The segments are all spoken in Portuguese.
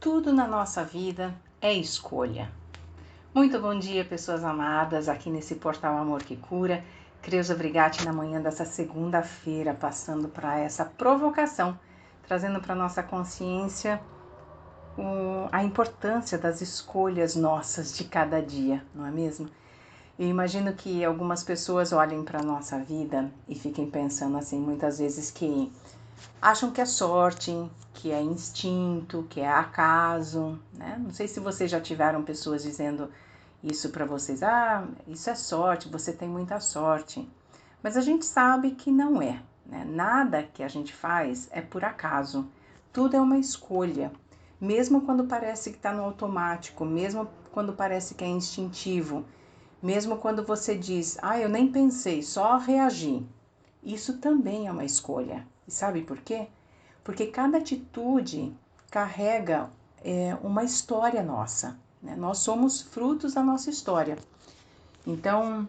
Tudo na nossa vida é escolha. Muito bom dia, pessoas amadas, aqui nesse portal Amor que Cura. Creuza Brigatti na manhã dessa segunda-feira, passando para essa provocação, trazendo para nossa consciência a importância das escolhas nossas de cada dia, não é mesmo? Eu imagino que algumas pessoas olhem para a nossa vida e fiquem pensando assim, muitas vezes que acham que é sorte, que é instinto, que é acaso, né? Não sei se vocês já tiveram pessoas dizendo isso para vocês. Ah, isso é sorte, você tem muita sorte. Mas a gente sabe que não é, né? Nada que a gente faz é por acaso. Tudo é uma escolha. Mesmo quando parece que está no automático, mesmo quando parece que é instintivo, mesmo quando você diz, eu nem pensei, só reagi. Isso também é uma escolha. E sabe por quê? Porque cada atitude carrega uma história nossa, né? Nós somos frutos da nossa história. Então,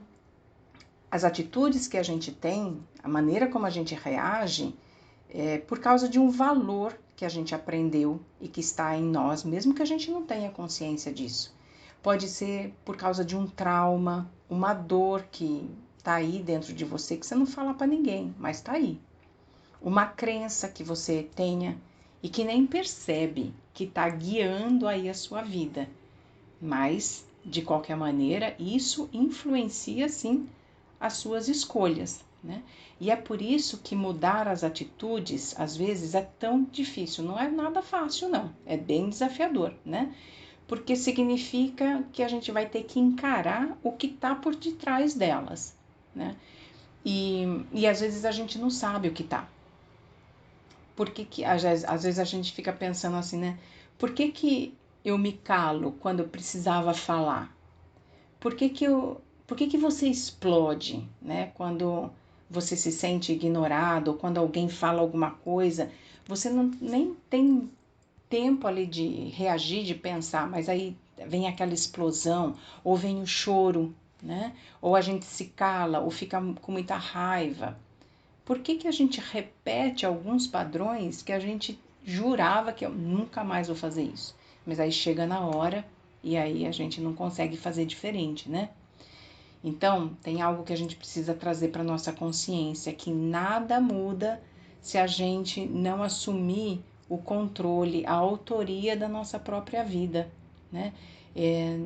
as atitudes que a gente tem, a maneira como a gente reage, é por causa de um valor que a gente aprendeu e que está em nós, mesmo que a gente não tenha consciência disso. Pode ser por causa de um trauma, uma dor que está aí dentro de você, que você não fala para ninguém, mas está aí. Uma crença que você tenha e que nem percebe que está guiando aí a sua vida. Mas, de qualquer maneira, isso influencia, sim, as suas escolhas, né? E é por isso que mudar as atitudes, às vezes, é tão difícil. Não é nada fácil, não. É bem desafiador, né? Porque significa que a gente vai ter que encarar o que está por detrás delas, né? E às vezes a gente não sabe o que está. Porque às vezes a gente fica pensando assim, né? Por que eu me calo quando eu precisava falar? Por que você explode, né? Quando você se sente ignorado, ou quando alguém fala alguma coisa, você nem tem tempo ali de reagir, de pensar, mas aí vem aquela explosão, ou vem o choro, né? Ou a gente se cala, ou fica com muita raiva. Por que a gente repete alguns padrões que a gente jurava que eu nunca mais vou fazer isso? Mas aí chega na hora e aí a gente não consegue fazer diferente, né? Então, tem algo que a gente precisa trazer para nossa consciência, que nada muda se a gente não assumir o controle, a autoria da nossa própria vida, né?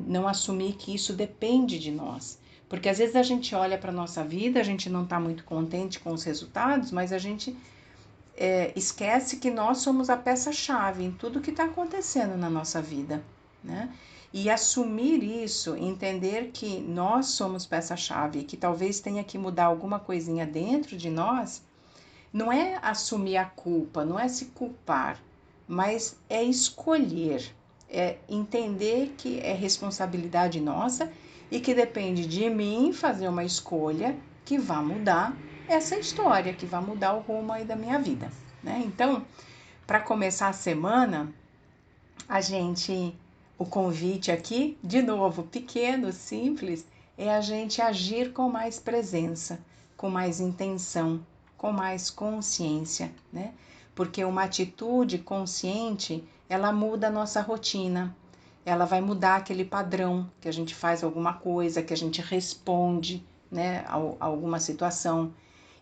Não assumir que isso depende de nós. Porque às vezes a gente olha para a nossa vida, a gente não está muito contente com os resultados, mas a gente esquece que nós somos a peça-chave em tudo que está acontecendo na nossa vida, né? E assumir isso, entender que nós somos peça-chave e que talvez tenha que mudar alguma coisinha dentro de nós, não é assumir a culpa, não é se culpar, mas é escolher, é entender que é responsabilidade nossa e que depende de mim fazer uma escolha que vá mudar essa história, que vai mudar o rumo aí da minha vida, né? Então, para começar a semana, o convite aqui, de novo, pequeno, simples, é a gente agir com mais presença, com mais intenção, com mais consciência, né? Porque uma atitude consciente, ela muda a nossa rotina, ela vai mudar aquele padrão que a gente faz alguma coisa, que a gente responde, né, a alguma situação.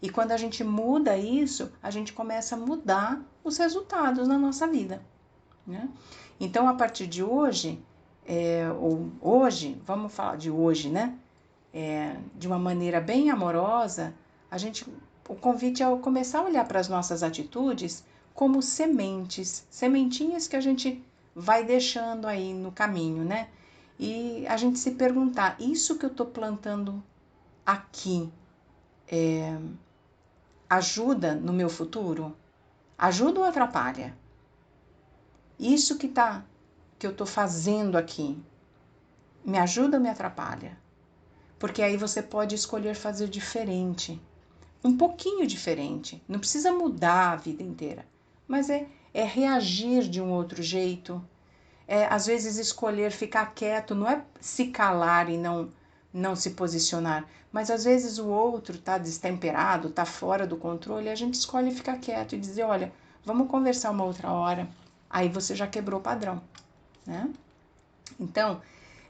E quando a gente muda isso, a gente começa a mudar os resultados na nossa vida, né? Então, a partir de hoje, vamos falar de hoje, né? De uma maneira bem amorosa, o convite é começar a olhar para as nossas atitudes como sementes, sementinhas que a gente vai deixando aí no caminho, né? E a gente se perguntar, isso que eu estou plantando aqui ajuda no meu futuro? Ajuda ou atrapalha? Isso que eu estou fazendo aqui, me ajuda ou me atrapalha? Porque aí você pode escolher fazer diferente, um pouquinho diferente. Não precisa mudar a vida inteira, mas é reagir de um outro jeito. Às vezes escolher ficar quieto, não é se calar e não se posicionar, mas às vezes o outro está destemperado, está fora do controle, e a gente escolhe ficar quieto e dizer, olha, vamos conversar uma outra hora. aí você já quebrou o padrão, né? Então,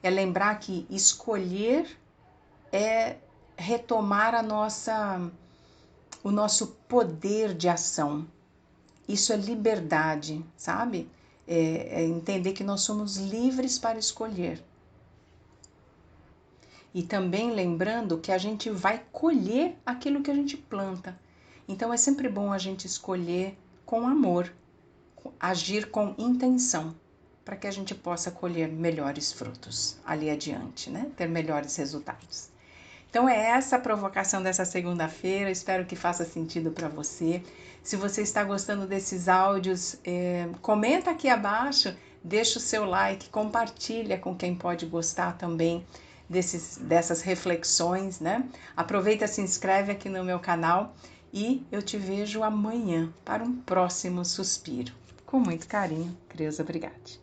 é lembrar que escolher é retomar o nosso poder de ação. Isso é liberdade, sabe? É entender que nós somos livres para escolher. E também lembrando que a gente vai colher aquilo que a gente planta. Então é sempre bom a gente escolher com amor, agir com intenção, para que a gente possa colher melhores frutos ali adiante, né? Ter melhores resultados. Então é essa a provocação dessa segunda-feira, espero que faça sentido para você. Se você está gostando desses áudios, comenta aqui abaixo, deixa o seu like, compartilha com quem pode gostar também dessas reflexões, né? Aproveita, se inscreve aqui no meu canal e eu te vejo amanhã para um próximo suspiro. Com muito carinho, Creuza Brigatti.